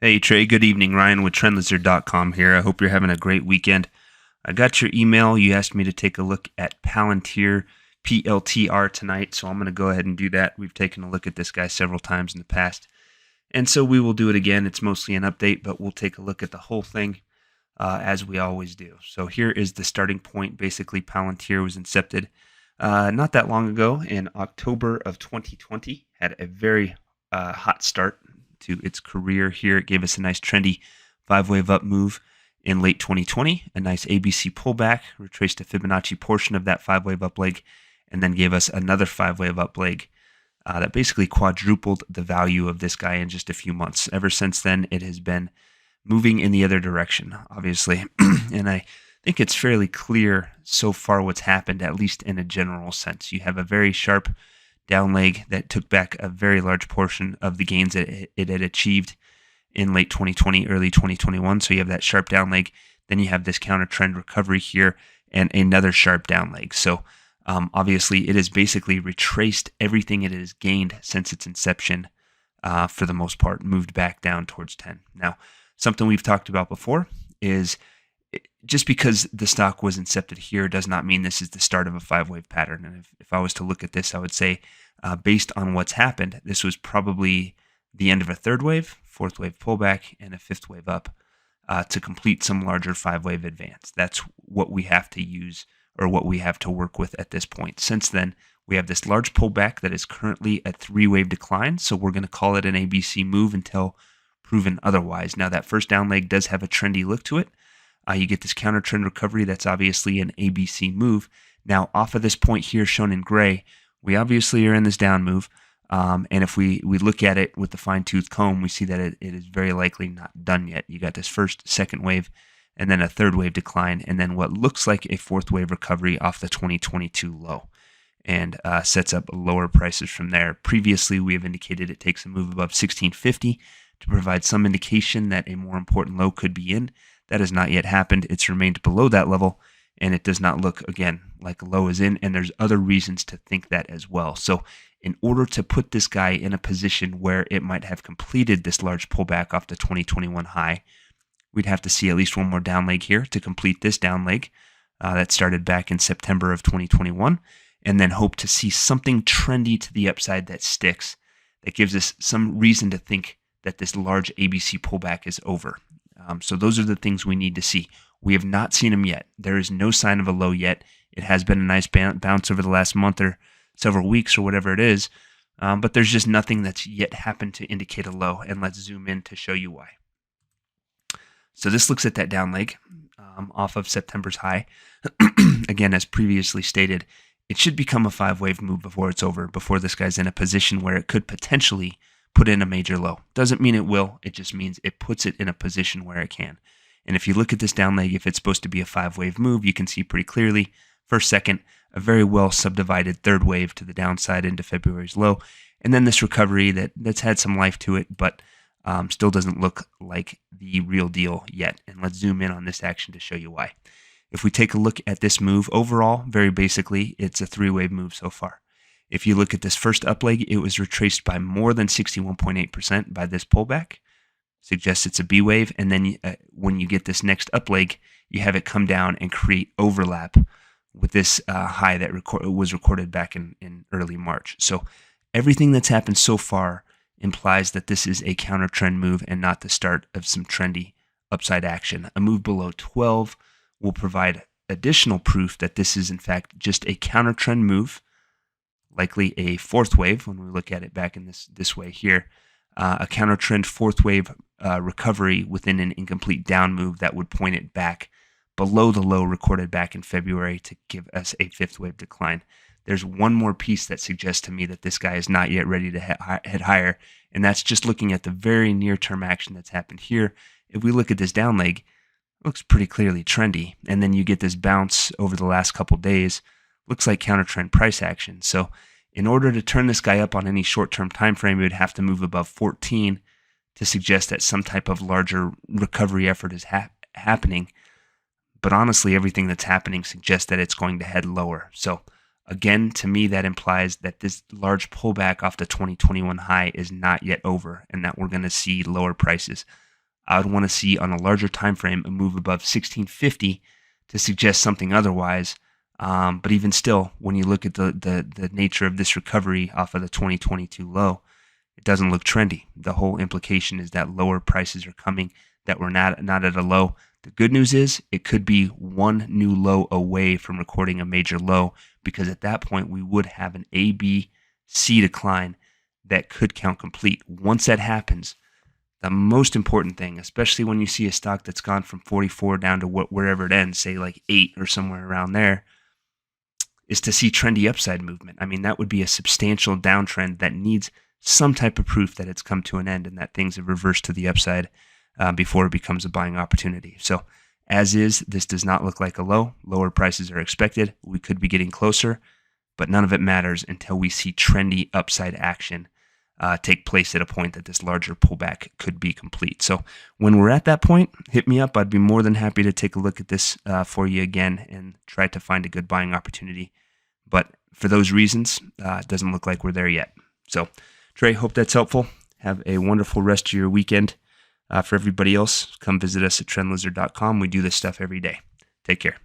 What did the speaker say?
Hey Trey, good evening. Ryan with TrendLizard.com here. I hope you're having a great weekend. I got your email. You asked me to take a look at Palantir PLTR tonight, so I'm going to go ahead and do that. We've taken a look at this guy several times in the past, and so we will do it again. It's mostly an update, but we'll take a look at the whole thing as we always do. So here is the starting point. Basically, Palantir was incepted not that long ago in October of 2020. Had a very hot start to its career here. It gave us a nice trendy 5-wave up move in late 2020, a nice ABC pullback, retraced a Fibonacci portion of that 5-wave up leg, and then gave us another 5-wave up leg that basically quadrupled the value of this guy in just a few months. Ever since then, it has been moving in the other direction, obviously. And I think it's fairly clear so far what's happened, at least in a general sense. You have a very sharp down leg that took back a very large portion of the gains that it had achieved in late 2020, early 2021. So you have that sharp down leg. Then you have this counter trend recovery here and another sharp down leg. So obviously it has basically retraced everything it has gained since its inception for the most part, moved back down towards 10. Now, something we've talked about before is just because the stock was incepted here does not mean this is the start of a 5-wave pattern. And if I was to look at this, I would say based on what's happened, this was probably the end of a 3rd wave, 4th wave pullback, and a 5th wave up to complete some larger 5-wave advance. That's what we have to use or what we have to work with at this point. Since then, we have this large pullback that is currently a 3-wave decline. So we're going to call it an ABC move until proven otherwise. Now that first down leg does have a trendy look to it. You get this counter trend recovery. That's obviously an ABC move. Now, off of this point here shown in gray, we obviously are in this down move. And if we look at it with the fine-tooth comb, we see that it is very likely not done yet. You got this first, second wave, and then a 3rd wave decline, and then what looks like a 4th wave recovery off the 2022 low, and sets up lower prices from there. Previously, we have indicated it takes a move above 1650 to provide some indication that a more important low could be in. That has not yet happened. It's remained below that level, and it does not look, again, like a low is in, and there's other reasons to think that as well. So in order to put this guy in a position where it might have completed this large pullback off the 2021 high, we'd have to see at least one more down leg here to complete this down leg that started back in September of 2021, and then hope to see something trendy to the upside that sticks, that gives us some reason to think that this large ABC pullback is over. So those are the things we need to see. We have not seen them yet. There is no sign of a low yet. It has been a nice bounce over the last month or several weeks or whatever it is, but there's just nothing that's yet happened to indicate a low, and let's zoom in to show you why. So this looks at that down leg off of September's high. Again, as previously stated, it should become a 5-wave move before it's over, before this guy's in a position where it could potentially put in a major low. Doesn't mean it will, it just means it puts it in a position where it can. And if you look at this down leg, if it's supposed to be a 5-wave move, you can see pretty clearly, first, second, a very well subdivided 3rd wave to the downside into February's low, and then this recovery that's had some life to it, but still doesn't look like the real deal yet. And let's zoom in on this action to show you why. If we take a look at this move overall, very basically, it's a 3-wave move so far. If you look at this first up leg, it was retraced by more than 61.8% by this pullback. Suggests it's a B wave. And then when you get this next up leg, you have it come down and create overlap with this high that was recorded back in early March. So everything that's happened so far implies that this is a counter trend move and not the start of some trendy upside action. A move below 12 will provide additional proof that this is in fact just a counter trend move, likely a 4th wave when we look at it back in this way here, a counter trend 4th wave recovery within an incomplete down move that would point it back below the low recorded back in February to give us a 5th wave decline. There's one more piece that suggests to me that this guy is not yet ready to head higher, and that's just looking at the very near-term action that's happened here. If we look at this down leg, it looks pretty clearly trendy, and then you get this bounce over the last couple days. Looks like counter trend price action. So in order to turn this guy up on any short-term time frame, you would have to move above 14 to suggest that some type of larger recovery effort is happening. But honestly, everything that's happening suggests that it's going to head lower. So again, to me, that implies that this large pullback off the 2021 high is not yet over, and that we're going to see lower prices. I would want to see on a larger time frame a move above 1650 to suggest something otherwise. But even still, when you look at the nature of this recovery off of the 2022 low, it doesn't look trendy. The whole implication is that lower prices are coming, that we're not at a low. The good news is it could be one new low away from recording a major low, because at that point we would have an A, B, C decline that could count complete. Once that happens, the most important thing, especially when you see a stock that's gone from 44 down to wherever it ends, say like 8 or somewhere around there, is to see trendy upside movement. I mean, that would be a substantial downtrend that needs some type of proof that it's come to an end and that things have reversed to the upside before it becomes a buying opportunity. So as is, this does not look like a low. Lower prices are expected. We could be getting closer, but none of it matters until we see trendy upside action take place at a point that this larger pullback could be complete. So when we're at that point, hit me up. I'd be more than happy to take a look at this for you again and try to find a good buying opportunity. But for those reasons, it doesn't look like we're there yet. So Trey, hope that's helpful. Have a wonderful rest of your weekend. For everybody else, come visit us at TrendLizard.com. We do this stuff every day. Take care.